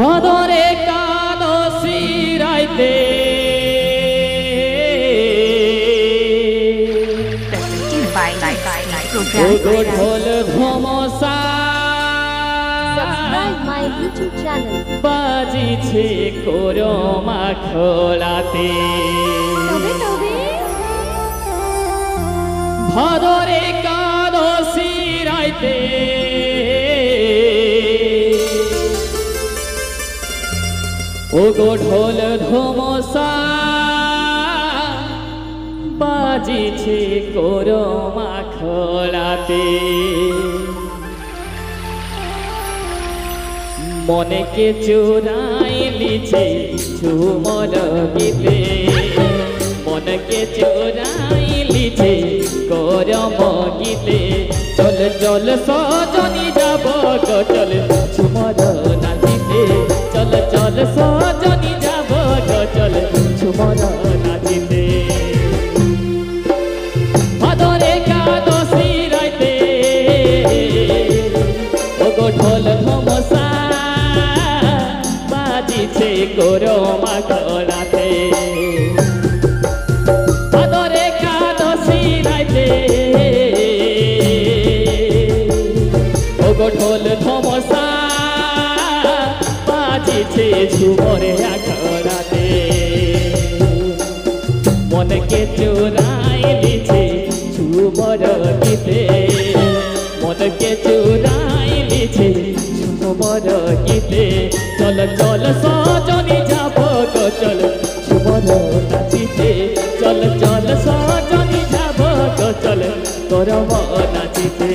ভাদরে কাদশী রাইতে ঢোল ধমসা বাজিছে কোরমা খোলাতে ভাদরে কাদশী রাইতে ওগো ঢোল ধমসা বাজিছে কোরমা খোলাতে মনকে চোরাইলিছে ঝুমর গীতে মনকে চোরাইলিছে করম গীতে চল চল সজনী যাব গো চল ঝুমর নাচিতে চল চল সজনী যাব গো চল ঝুমর নাচিতে ভাদরে কাদশী রাইতে ওগো ঢোল ধমসা বাজিছে কোরমা খোলাতে ভাদরে কাদশী রাইতে ওগো ঢোল ধমসা বাজিছে ঝুমরে খোলাতে মনকে চোরাইলিছে ঝুমর গীতে মনকে চোরাইলিছে ঝুমর গীতে চল চল সজনী যাব গো চল ঝুমর নাচিতে চল চল সজনী যাব গো চল করম নাচিতে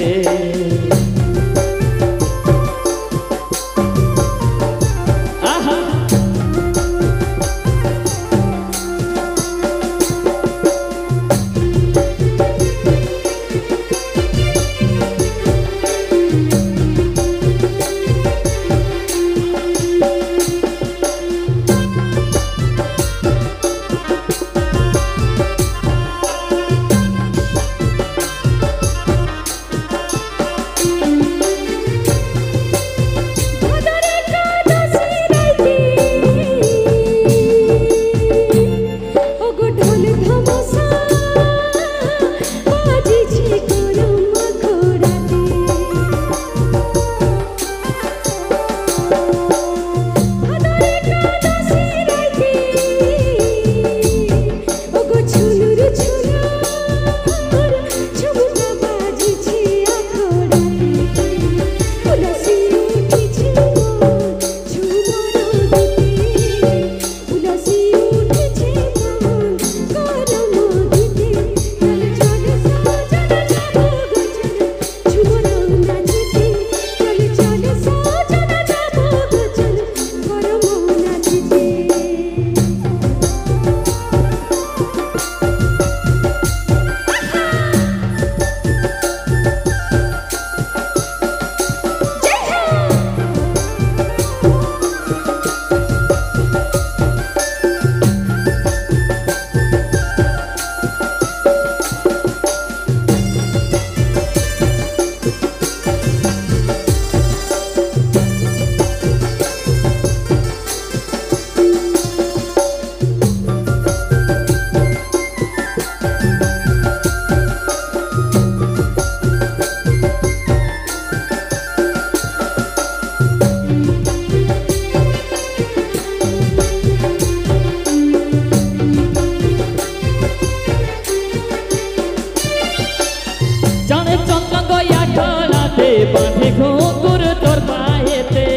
বাঁধে ঘুঙুর তোর পায়েতে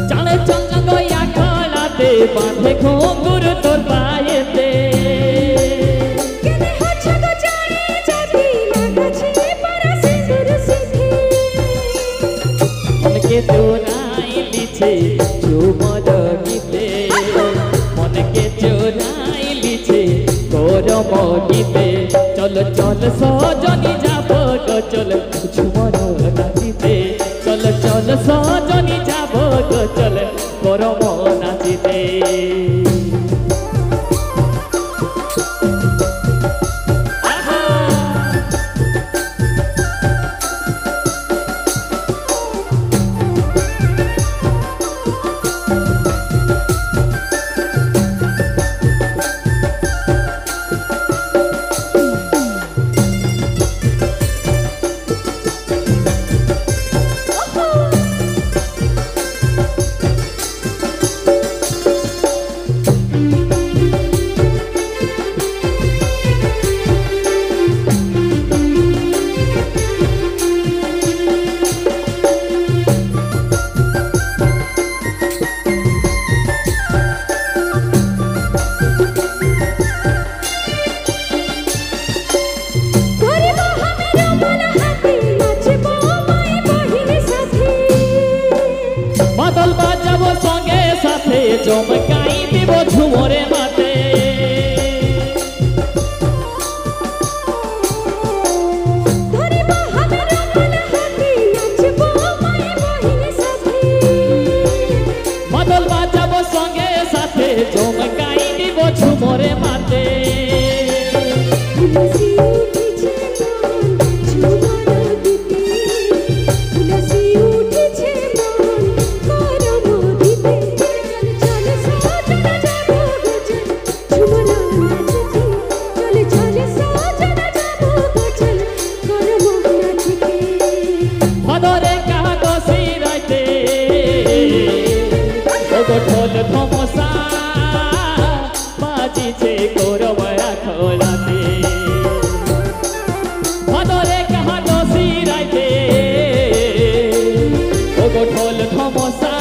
জানে চন্দ্র গয়া খোলাতে বাঁধে ঘুঙুর তোর পায়েতে মনকে চোরাইলিছে ঝুমর গীতে মনকে চোরাইলিছে করম গীতে চল চল সজনী যাব গো চল ঝুমর নাচিতে চল চল সজনী যাব গো চল করম নাচিতে চমকাই দিব ঝুমরে মাতে মাদল বাজাবো সঙ্গে সাথে চমকাই দিব ঝুমরে মাতে ভাদরে কাগজে রাইতে ঢোল ধমসা বাজিছে গৌরবয়া খোলাতে ভাদরে কাগজে রাইতে ঢোল ধমসা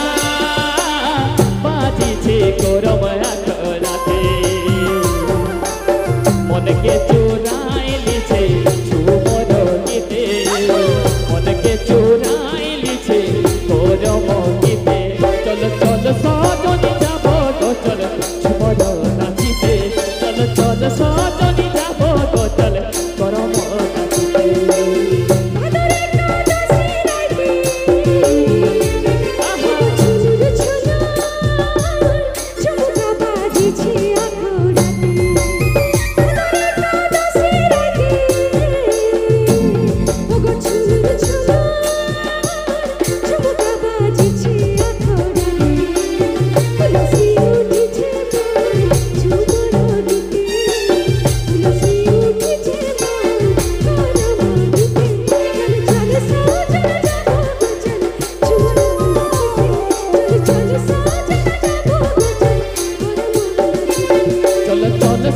বাজিছে গৌরবয়া খোলাতে মনকে চুরাই লিছে ঝুমর গীতে মনকে চুরাই লিছে গৌরব গীতে চল চল সজনি যাব গো চল ঝুমর নাচিতে চল চল সজনি যাব গো চল গরম নাচিতে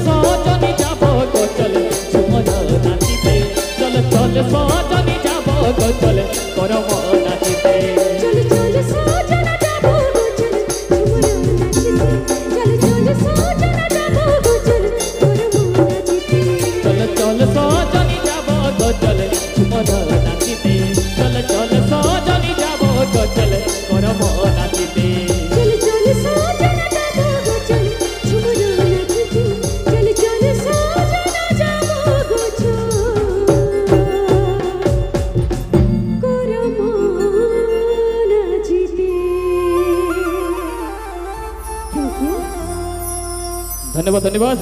সজনি যাব গো চল ঝুমর নাচিতে চল চল সজনি যাব গো চল গরম নাচিতে চল চল সজনা যাব গো চল ঝুমর নাচিতে চল চল সজনা যাব গো চল গরম নাচিতে চল চল সজনি যাব গো চল ঝুমর নাচিতে চল চল সজনি যাব গো চল গরম নাচিতে চল চল সজনা যাব গো চল ঝুমর নাচিতে চল চল সজনা যাব গো চল গরম নাচিতে ধন্যবাদ ধন্যবাদ।